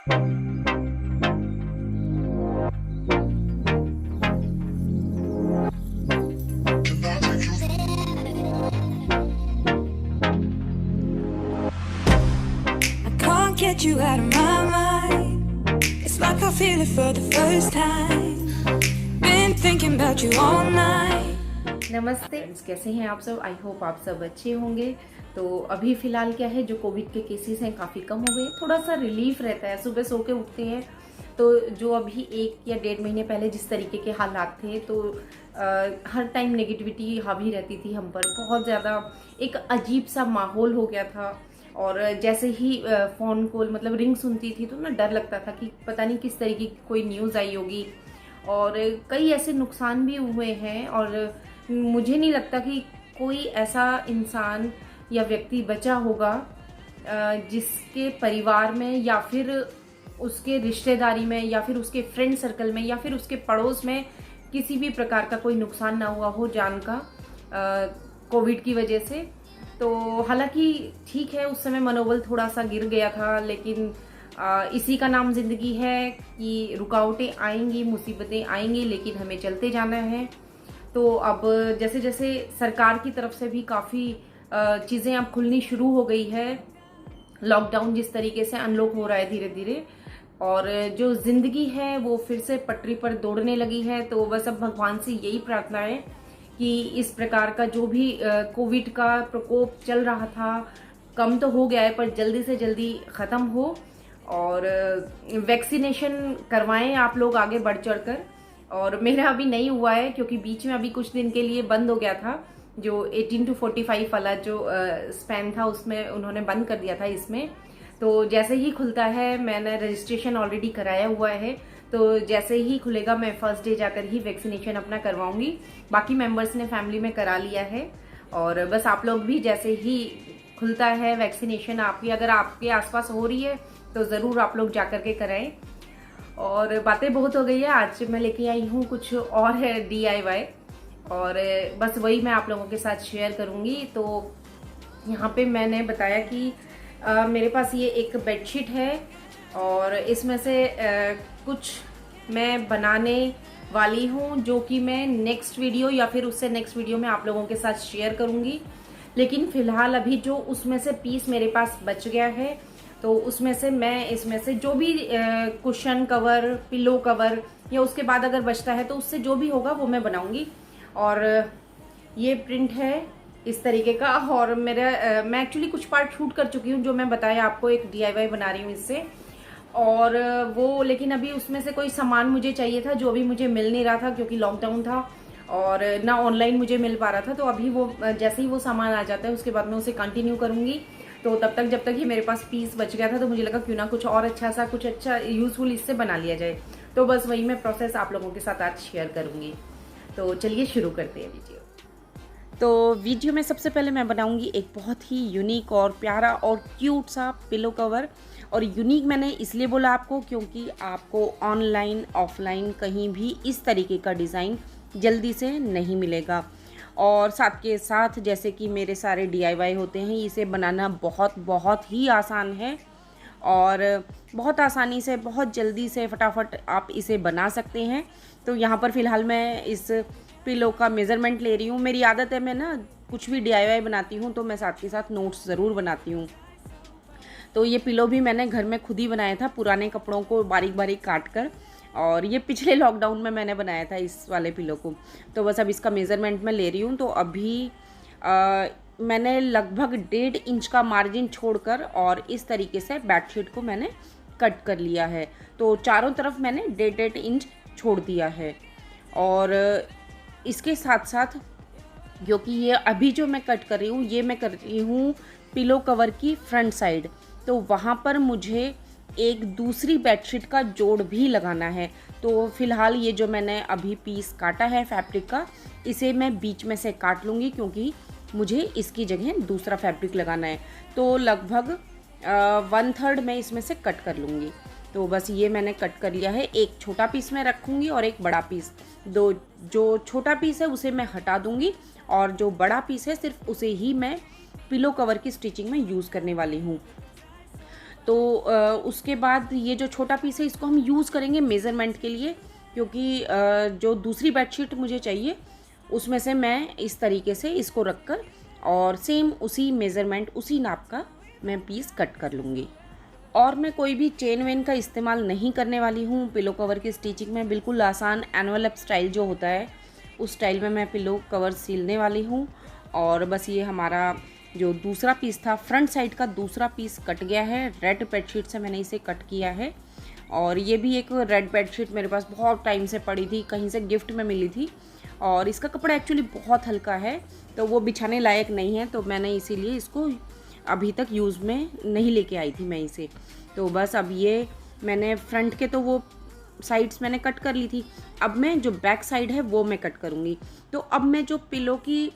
Can't get you out of my mind. It's like I feel it for the first time. Been thinking about you all night. नमस्ते, कैसे हैं आप सब? I hope आप सब अच्छे होंगे। तो अभी फ़िलहाल क्या है, जो कोविड के केसेस हैं काफ़ी कम हो गए, थोड़ा सा रिलीफ रहता है। सुबह सो के उठते हैं तो जो अभी 1 या 1.5 महीने पहले जिस तरीके के हालात थे, तो हर टाइम नेगेटिविटी हावी रहती थी हम पर। बहुत ज़्यादा एक अजीब सा माहौल हो गया था। और जैसे ही फ़ोन कॉल मतलब रिंग सुनती थी तो ना डर लगता था कि पता नहीं किस तरीके की कोई न्यूज़ आई होगी। और कई ऐसे नुकसान भी हुए हैं और मुझे नहीं लगता कि कोई ऐसा इंसान या व्यक्ति बचा होगा जिसके परिवार में या फिर उसके रिश्तेदारी में या फिर उसके फ्रेंड सर्कल में या फिर उसके पड़ोस में किसी भी प्रकार का कोई नुकसान ना हुआ हो जान का कोविड की वजह से। तो हालांकि ठीक है, उस समय मनोबल थोड़ा सा गिर गया था, लेकिन इसी का नाम ज़िंदगी है कि रुकावटें आएंगी, मुसीबतें आएंगी, लेकिन हमें चलते जाना है। तो अब जैसे जैसे सरकार की तरफ से भी काफ़ी चीज़ें अब खुलनी शुरू हो गई है, लॉकडाउन जिस तरीके से अनलॉक हो रहा है धीरे धीरे, और जो ज़िंदगी है वो फिर से पटरी पर दौड़ने लगी है। तो बस अब भगवान से यही प्रार्थना है कि इस प्रकार का जो भी कोविड का प्रकोप चल रहा था, कम तो हो गया है पर जल्दी से जल्दी ख़त्म हो। और वैक्सीनेशन करवाएं आप लोग आगे बढ़ चढ़ कर। और मेरा अभी नहीं हुआ है क्योंकि बीच में अभी कुछ दिन के लिए बंद हो गया था। जो 18 to 45 वाला जो स्पैन था उसमें उन्होंने बंद कर दिया था इसमें। तो जैसे ही खुलता है, मैंने रजिस्ट्रेशन ऑलरेडी कराया हुआ है, तो जैसे ही खुलेगा मैं फर्स्ट डे जाकर ही वैक्सीनेशन अपना करवाऊंगी। बाकी मेंबर्स ने फैमिली में करा लिया है। और बस आप लोग भी जैसे ही खुलता है वैक्सीनेशन आपकी अगर आपके आसपास हो रही है तो ज़रूर आप लोग जाकर के कराएं। और बातें बहुत हो गई है, आज मैं लेके आई हूँ कुछ और है DIY, और बस वही मैं आप लोगों के साथ शेयर करूँगी। तो यहाँ पे मैंने बताया कि मेरे पास ये एक बेडशीट है और इसमें से कुछ मैं बनाने वाली हूँ जो कि मैं नेक्स्ट वीडियो या फिर उससे नेक्स्ट वीडियो में आप लोगों के साथ शेयर करूँगी। लेकिन फ़िलहाल अभी जो उसमें से पीस मेरे पास बच गया है, तो उसमें से मैं इसमें से जो भी कुशन कवर, पिलो कवर या उसके बाद अगर बचता है तो उससे जो भी होगा वो मैं बनाऊँगी। और ये प्रिंट है इस तरीके का। और मैं एक्चुअली कुछ पार्ट शूट कर चुकी हूँ जो मैं बताया आपको, एक DIY बना रही हूँ इससे। और वो लेकिन अभी उसमें से कोई सामान मुझे चाहिए था जो अभी मुझे मिल नहीं रहा था क्योंकि लॉकडाउन था और ना ऑनलाइन मुझे मिल पा रहा था। तो अभी वो जैसे ही वो सामान आ जाता है उसके बाद मैं उसे कंटिन्यू करूँगी। तो तब तक जब तक ही मेरे पास पीस बच गया था तो मुझे लगा क्यों ना कुछ और कुछ अच्छा यूजफुल इससे बना लिया जाए। तो बस वही मैं प्रोसेस आप लोगों के साथ आज शेयर करूँगी। तो चलिए शुरू करते हैं वीडियो। तो वीडियो में सबसे पहले मैं बनाऊंगी एक बहुत ही यूनिक और प्यारा और क्यूट सा पिलो कवर। और यूनिक मैंने इसलिए बोला आपको क्योंकि आपको ऑनलाइन ऑफलाइन कहीं भी इस तरीके का डिज़ाइन जल्दी से नहीं मिलेगा। और साथ के साथ जैसे कि मेरे सारे DIY होते हैं, इसे बनाना बहुत ही आसान है और बहुत आसानी से बहुत जल्दी से फटाफट आप इसे बना सकते हैं। तो यहाँ पर फ़िलहाल मैं इस पिलो का मेज़रमेंट ले रही हूँ। मेरी आदत है, मैं ना कुछ भी DIY बनाती हूँ तो मैं साथ के साथ नोट्स ज़रूर बनाती हूँ। तो ये पिलो भी मैंने घर में खुद ही बनाया था, पुराने कपड़ों को बारीक बारीक काट कर। और ये पिछले लॉकडाउन में मैंने बनाया था इस वाले पिलो को। तो बस अब इसका मेज़रमेंट मैं ले रही हूँ। तो अभी मैंने लगभग 1.5 इंच का मार्जिन छोड़कर और इस तरीके से बेडशीट को मैंने कट कर लिया है। तो चारों तरफ मैंने 1.5 इंच छोड़ दिया है। और इसके साथ साथ क्योंकि ये अभी जो मैं कट कर रही हूँ, ये मैं कर रही हूँ पिलो कवर की फ्रंट साइड, तो वहाँ पर मुझे एक दूसरी बेडशीट का जोड़ भी लगाना है। तो फ़िलहाल ये जो मैंने अभी पीस काटा है फैब्रिक का, इसे मैं बीच में से काट लूँगी क्योंकि मुझे इसकी जगह दूसरा फैब्रिक लगाना है। तो लगभग 1/3 मैं इसमें से कट कर लूँगी। तो बस ये मैंने कट कर लिया है। एक छोटा पीस मैं रखूँगी और एक बड़ा पीस। जो छोटा पीस है उसे मैं हटा दूँगी और जो बड़ा पीस है सिर्फ उसे ही मैं पिलो कवर की स्टिचिंग में यूज़ करने वाली हूँ। उसके बाद ये जो छोटा पीस है इसको हम यूज़ करेंगे मेज़रमेंट के लिए, क्योंकि जो दूसरी बेडशीट मुझे चाहिए उसमें से मैं इस तरीके से इसको रख कर और सेम उसी मेज़रमेंट उसी नाप का मैं पीस कट कर लूँगी। और मैं कोई भी चेन वेन का इस्तेमाल नहीं करने वाली हूँ पिलो कवर की स्टिचिंग में। बिल्कुल आसान एनवेलप स्टाइल जो होता है उस स्टाइल में मैं पिलो कवर सिलने वाली हूँ। और बस ये हमारा जो दूसरा पीस था, फ्रंट साइड का दूसरा पीस कट गया है। रेड बेडशीट से मैंने इसे कट किया है। और ये भी एक रेड बेडशीट मेरे पास बहुत टाइम से पड़ी थी, कहीं से गिफ्ट में मिली थी, और इसका कपड़ा एक्चुअली बहुत हल्का है तो वो बिछाने लायक नहीं है, तो मैंने इसीलिए इसको अभी तक यूज़ में नहीं लेके आई थी मैं इसे। तो बस अब ये मैंने फ्रंट के तो वो साइड्स मैंने कट कर ली थी, अब मैं जो बैक साइड है वो मैं कट करूँगी। तो अब मैं जो पिलो की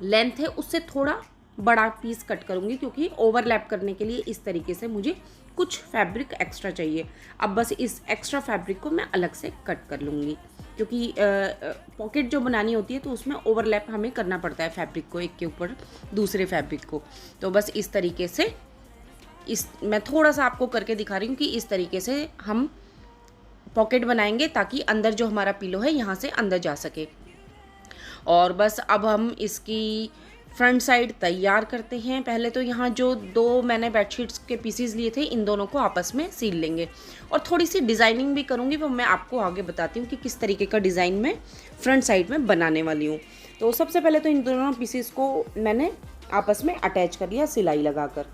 लेंथ है उससे थोड़ा बड़ा पीस कट करूँगी, क्योंकि ओवरलैप करने के लिए इस तरीके से मुझे कुछ फैब्रिक एक्स्ट्रा चाहिए। अब बस इस एक्स्ट्रा फैब्रिक को मैं अलग से कट कर लूँगी, क्योंकि पॉकेट जो बनानी होती है तो उसमें ओवरलैप हमें करना पड़ता है फैब्रिक को, एक के ऊपर दूसरे फैब्रिक को। तो बस इस तरीके से मैं थोड़ा सा आपको करके दिखा रही हूँ कि इस तरीके से हम पॉकेट बनाएंगे ताकि अंदर जो हमारा पिलो है यहाँ से अंदर जा सके। और बस अब हम इसकी फ्रंट साइड तैयार करते हैं। पहले तो यहाँ जो दो मैंने बेडशीट्स के पीसीज लिए थे इन दोनों को आपस में सील लेंगे, और थोड़ी सी डिज़ाइनिंग भी करूँगी, वो मैं आपको आगे बताती हूँ कि किस तरीके का डिज़ाइन मैं फ्रंट साइड में बनाने वाली हूँ। तो सबसे पहले तो इन दोनों पीसीज को मैंने आपस में अटैच कर लिया सिलाई लगाकर।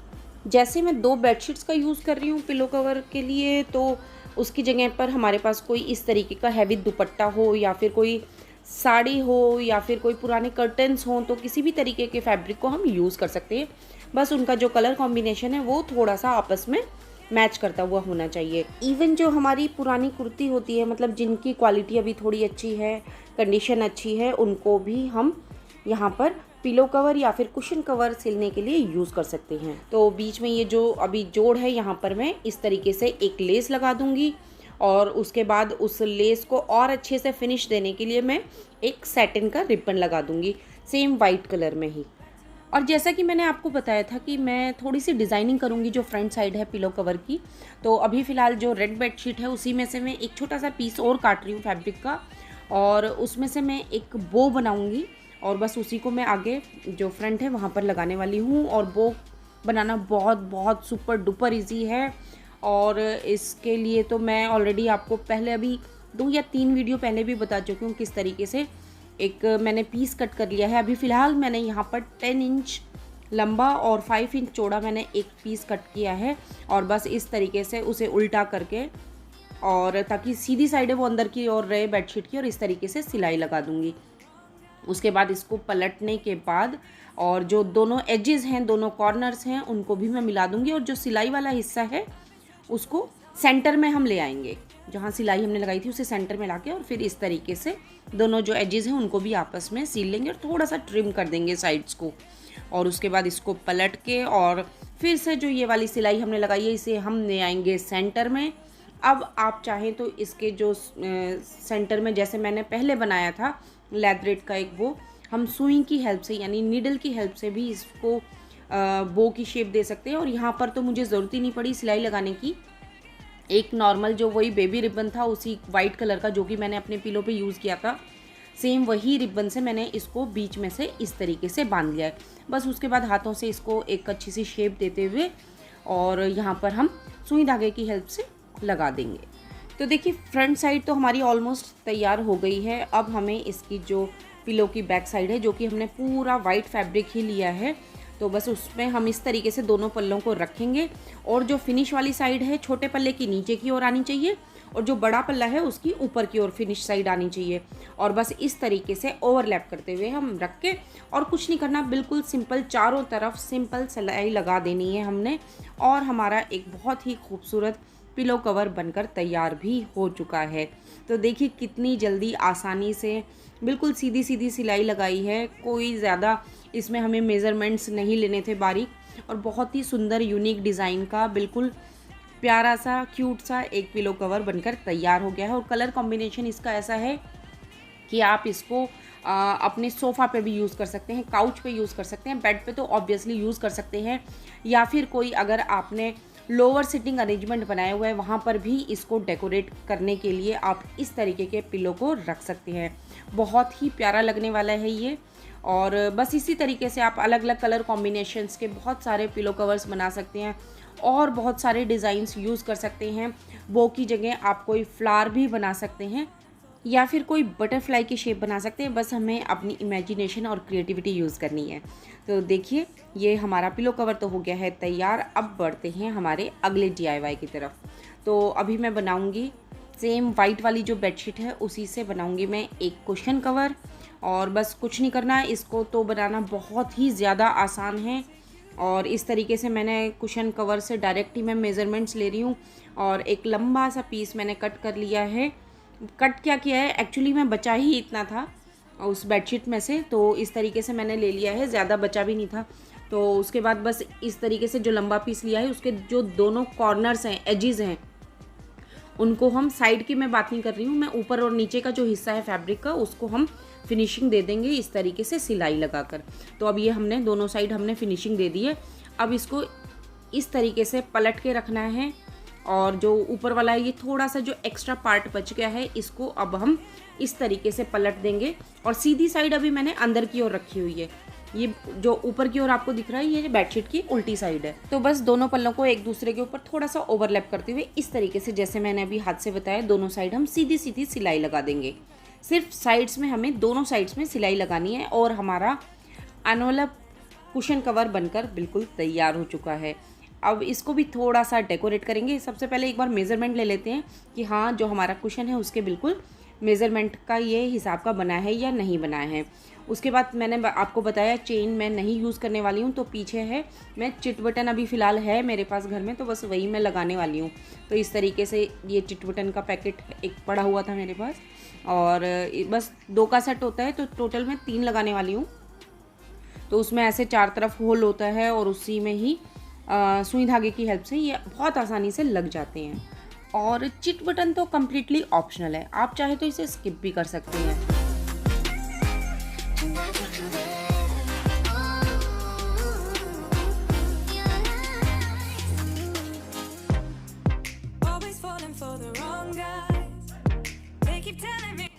जैसे मैं दो बेडशीट्स का यूज़ कर रही हूँ पिलो कवर के लिए, तो उसकी जगह पर हमारे पास कोई इस तरीके का हैवी दुपट्टा हो या फिर कोई साड़ी हो या फिर कोई पुराने कर्टन्स हों, तो किसी भी तरीके के फैब्रिक को हम यूज़ कर सकते हैं। बस उनका जो कलर कॉम्बिनेशन है वो थोड़ा सा आपस में मैच करता हुआ होना चाहिए। इवन जो हमारी पुरानी कुर्ती होती है, मतलब जिनकी क्वालिटी अभी थोड़ी अच्छी है, कंडीशन अच्छी है, उनको भी हम यहाँ पर पिलो कवर या फिर कुशन कवर सिलने के लिए यूज़ कर सकते हैं। तो बीच में ये जो अभी जोड़ है यहाँ पर मैं इस तरीके से एक लेस लगा दूँगी, और उसके बाद उस लेस को और अच्छे से फिनिश देने के लिए मैं एक सैटिन का रिबन लगा दूंगी, सेम वाइट कलर में ही। और जैसा कि मैंने आपको बताया था कि मैं थोड़ी सी डिज़ाइनिंग करूंगी जो फ्रंट साइड है पिलो कवर की, तो अभी फ़िलहाल जो रेड बेडशीट है उसी में से मैं एक छोटा सा पीस और काट रही हूँ फैब्रिक का, और उसमें से मैं एक बो बनाऊँगी, और बस उसी को मैं आगे जो फ्रंट है वहाँ पर लगाने वाली हूँ। और बो बनाना बहुत बहुत सुपर डुपर ईजी है, और इसके लिए तो मैं ऑलरेडी आपको पहले अभी 2 या 3 वीडियो पहले भी बता चुकी हूँ किस तरीके से एक मैंने पीस कट कर लिया है। अभी फ़िलहाल मैंने यहाँ पर 10 इंच लंबा और 5 इंच चौड़ा मैंने एक पीस कट किया है, और बस इस तरीके से उसे उल्टा करके, और ताकि सीधी साइड है वो अंदर की ओर रहे बेडशीट की, और इस तरीके से सिलाई लगा दूँगी। उसके बाद इसको पलटने के बाद और जो दोनों एजेस हैं, दोनों कॉर्नर्स हैं, उनको भी मैं मिला दूँगी, और जो सिलाई वाला हिस्सा है उसको सेंटर में हम ले आएंगे। जहाँ सिलाई हमने लगाई थी उसे सेंटर में लाके, और फिर इस तरीके से दोनों जो एजेस हैं उनको भी आपस में सील लेंगे और थोड़ा सा ट्रिम कर देंगे साइड्स को। और उसके बाद इसको पलट के और फिर से जो ये वाली सिलाई हमने लगाई है इसे हम ले आएंगे सेंटर में। अब आप चाहें तो इसके जो सेंटर में जैसे मैंने पहले बनाया था लैथरेट का एक बो, हम सुई की हेल्प से यानी नीडल की हेल्प से भी इसको बो की शेप दे सकते हैं। और यहाँ पर तो मुझे ज़रूरत ही नहीं पड़ी सिलाई लगाने की, एक नॉर्मल जो वही बेबी रिबन था उसी वाइट कलर का जो कि मैंने अपने पिलो पे यूज़ किया था, सेम वही रिबन से मैंने इसको बीच में से इस तरीके से बांध लिया है। बस उसके बाद हाथों से इसको एक अच्छी सी शेप देते हुए और यहाँ पर हम सुई धागे की हेल्प से लगा देंगे। तो देखिए फ्रंट साइड तो हमारी ऑलमोस्ट तैयार हो गई है। अब हमें इसकी जो पिलो की बैक साइड है जो कि हमने पूरा वाइट फैब्रिक ही लिया है, तो बस उसमें हम इस तरीके से दोनों पल्लों को रखेंगे और जो फिनिश वाली साइड है छोटे पल्ले की नीचे की ओर आनी चाहिए और जो बड़ा पल्ला है उसकी ऊपर की ओर फिनिश साइड आनी चाहिए। और बस इस तरीके से ओवरलैप करते हुए हम रख के, और कुछ नहीं करना, बिल्कुल सिंपल चारों तरफ सिंपल सिलाई लगा देनी है हमने, और हमारा एक बहुत ही खूबसूरत पिलो कवर बनकर तैयार भी हो चुका है। तो देखिए कितनी जल्दी आसानी से बिल्कुल सीधी सीधी सिलाई लगाई है, कोई ज़्यादा इसमें हमें मेज़रमेंट्स नहीं लेने थे बारीक, और बहुत ही सुंदर यूनिक डिज़ाइन का बिल्कुल प्यारा सा क्यूट सा एक पिलो कवर बनकर तैयार हो गया है। और कलर कॉम्बिनेशन इसका ऐसा है कि आप इसको अपने सोफ़ा पे भी यूज़ कर सकते हैं, काउच पे यूज़ कर सकते हैं, बेड पे तो ऑब्वियसली यूज़ कर सकते हैं, या फिर कोई अगर आपने लोअर सिटिंग अरेंजमेंट बनाया हुआ है, वहाँ पर भी इसको डेकोरेट करने के लिए आप इस तरीके के पिलो को रख सकते हैं। बहुत ही प्यारा लगने वाला है ये। और बस इसी तरीके से आप अलग अलग कलर कॉम्बिनेशंस के बहुत सारे पिलो कवर्स बना सकते हैं और बहुत सारे डिज़ाइंस यूज़ कर सकते हैं। वो की जगह आप कोई फ्लावर भी बना सकते हैं या फिर कोई बटरफ्लाई की शेप बना सकते हैं। बस हमें अपनी इमेजिनेशन और क्रिएटिविटी यूज़ करनी है। तो देखिए, ये हमारा पिलो कवर तो हो गया है तैयार। अब बढ़ते हैं हमारे अगले DIY की तरफ। तो अभी मैं बनाऊंगी सेम वाइट वाली जो बेडशीट है उसी से बनाऊंगी मैं एक कुशन कवर। और बस कुछ नहीं करना है, इसको तो बनाना बहुत ही ज़्यादा आसान है। और इस तरीके से मैंने कुशन कवर से डायरेक्ट ही मैं मेज़रमेंट्स ले रही हूँ और एक लंबा सा पीस मैंने कट कर लिया है। कट क्या किया है, एक्चुअली मैं बचा ही इतना था उस बेडशीट में से, तो इस तरीके से मैंने ले लिया है, ज़्यादा बचा भी नहीं था। तो उसके बाद बस इस तरीके से जो लंबा पीस लिया है उसके जो दोनों कॉर्नर्स हैं, एजेस हैं, उनको हम साइड की मैं बात नहीं कर रही हूँ, मैं ऊपर और नीचे का जो हिस्सा है फैब्रिक का उसको हम फिनिशिंग दे देंगे इस तरीके से सिलाई लगाकर। तो अब ये हमने दोनों साइड हमने फिनिशिंग दे दी है। अब इसको इस तरीके से पलट के रखना है और जो ऊपर वाला है ये थोड़ा सा जो एक्स्ट्रा पार्ट बच गया है इसको अब हम इस तरीके से पलट देंगे। और सीधी साइड अभी मैंने अंदर की ओर रखी हुई है, ये जो ऊपर की ओर आपको दिख रहा है ये बेडशीट की उल्टी साइड है। तो बस दोनों पल्लों को एक दूसरे के ऊपर थोड़ा सा ओवरलैप करते हुए इस तरीके से, जैसे मैंने अभी हाथ से बताया, दोनों साइड हम सीधी सीधी सिलाई लगा देंगे। सिर्फ साइड्स में हमें दोनों साइड्स में सिलाई लगानी है और हमारा एनवलप कुशन कवर बनकर बिल्कुल तैयार हो चुका है। अब इसको भी थोड़ा सा डेकोरेट करेंगे। सबसे पहले एक बार मेज़रमेंट ले लेते हैं कि हाँ जो हमारा कुशन है उसके बिल्कुल मेज़रमेंट का ये हिसाब का बना है या नहीं बना है। उसके बाद मैंने आपको बताया चेन मैं नहीं यूज़ करने वाली हूँ, तो पीछे है मैं चिट बटन अभी फ़िलहाल है मेरे पास घर में, तो बस वही मैं लगाने वाली हूँ। तो इस तरीके से ये चिट बटन का पैकेट एक पड़ा हुआ था मेरे पास और बस 2 का सेट होता है, तो टोटल मैं 3 लगाने वाली हूँ। तो उसमें ऐसे 4 तरफ होल होता है और उसी में ही सुई धागे की हेल्प से ये बहुत आसानी से लग जाते हैं। और चिट बटन तो कम्प्लीटली ऑप्शनल है, आप चाहे तो इसे स्किप भी कर सकते हैं। Always falling for the wrong guys. They keep telling me.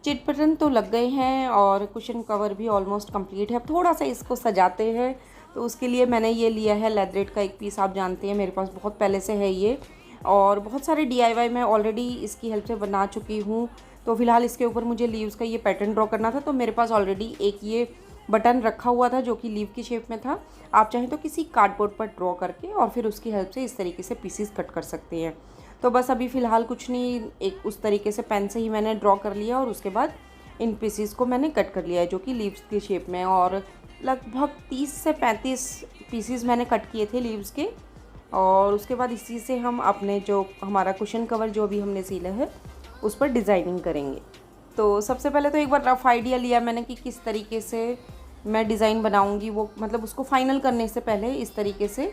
Chit button तो लग गए हैं और कुशन कवर भी ऑलमोस्ट कंप्लीट है। अब थोड़ा सा इसको सजाते हैं, तो उसके लिए मैंने ये लिया है लेदरेट का एक पीस। आप जानते हैं मेरे पास बहुत पहले से है ये, और बहुत सारे DIY मैं ऑलरेडी इसकी हेल्प से बना चुकी हूँ। तो फिलहाल इसके ऊपर मुझे लीव्स का ये पैटर्न ड्रॉ करना था, तो मेरे पास ऑलरेडी एक ये बटन रखा हुआ था जो कि लीव की शेप में था। आप चाहें तो किसी कार्डबोर्ड पर ड्रॉ करके और फिर उसकी हेल्प से इस तरीके से पीसीस कट कर सकते हैं। तो बस अभी फ़िलहाल कुछ नहीं, एक उस तरीके से पेन से ही मैंने ड्रॉ कर लिया और उसके बाद इन पीसीस को मैंने कट कर लिया है जो कि लीव्स की शेप में, और लगभग 30 से 35 पीसीस मैंने कट किए थे लीव्स के। और उसके बाद इसी से हम अपने जो हमारा कुशन कवर जो भी हमने सिला है उस पर डिज़ाइनिंग करेंगे। तो सबसे पहले तो एक बार रफ़ आइडिया लिया मैंने कि किस तरीके से मैं डिज़ाइन बनाऊंगी, वो मतलब उसको फाइनल करने से पहले इस तरीके से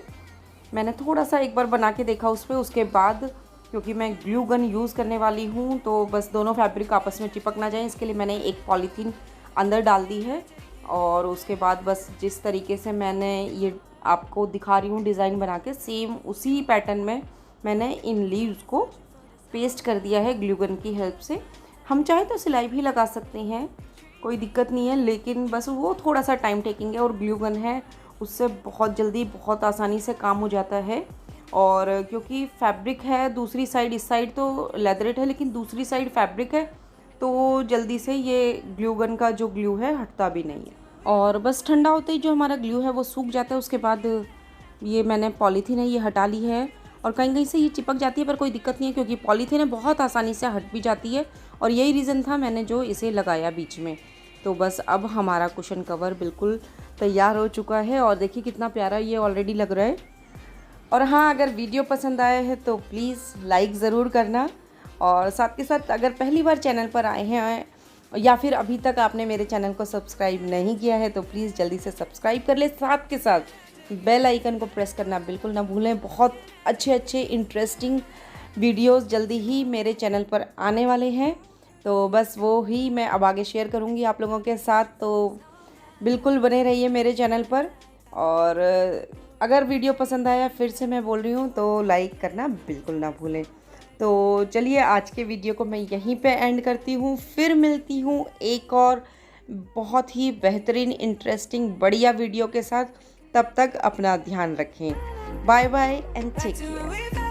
मैंने थोड़ा सा एक बार बना के देखा उस पर। उसके बाद क्योंकि मैं ग्लू गन यूज़ करने वाली हूँ तो बस दोनों फैब्रिक आपस में चिपक ना जाए, इसके लिए मैंने एक पॉलीथीन अंदर डाल दी है। और उसके बाद बस जिस तरीके से मैंने ये आपको दिखा रही हूँ डिज़ाइन बना के, सेम उसी पैटर्न में मैंने इन लीव्स को पेस्ट कर दिया है ग्लू गन की हेल्प से। हम चाहे तो सिलाई भी लगा सकते हैं, कोई दिक्कत नहीं है, लेकिन बस वो थोड़ा सा टाइम टेकिंग है और ग्लू गन है उससे बहुत जल्दी बहुत आसानी से काम हो जाता है। और क्योंकि फैब्रिक है दूसरी साइड, इस साइड तो लेदरेट है लेकिन दूसरी साइड फैब्रिक है, तो जल्दी से ये ग्लू गन का जो ग्लू है हटता भी नहीं है। और बस ठंडा होते ही जो हमारा ग्लू है वो सूख जाता है। उसके बाद ये मैंने पॉलीथीन है ये हटा ली है, और कहीं कहीं से ये चिपक जाती है पर कोई दिक्कत नहीं है क्योंकि पॉलीथीन है बहुत आसानी से हट भी जाती है, और यही रीज़न था मैंने जो इसे लगाया बीच में। तो बस अब हमारा कुशन कवर बिल्कुल तैयार हो चुका है और देखिए कितना प्यारा ये ऑलरेडी लग रहा है। और हाँ, अगर वीडियो पसंद आया है तो प्लीज़ लाइक ज़रूर करना, और साथ के साथ अगर पहली बार चैनल पर आए हैं या फिर अभी तक आपने मेरे चैनल को सब्सक्राइब नहीं किया है तो प्लीज़ जल्दी से सब्सक्राइब कर ले। साथ के साथ बेल आइकन को प्रेस करना बिल्कुल ना भूलें। बहुत अच्छे इंटरेस्टिंग वीडियोस जल्दी ही मेरे चैनल पर आने वाले हैं, तो बस वो ही मैं अब आगे शेयर करूँगी आप लोगों के साथ। तो बिल्कुल बने रहिए मेरे चैनल पर। और अगर वीडियो पसंद आया, फिर से मैं बोल रही हूँ, तो लाइक करना बिल्कुल ना भूलें। तो चलिए आज के वीडियो को मैं यहीं पे एंड करती हूँ, फिर मिलती हूँ एक और बहुत ही बेहतरीन, इंटरेस्टिंग, बढ़िया वीडियो के साथ। तब तक अपना ध्यान रखें। Bye bye and take care.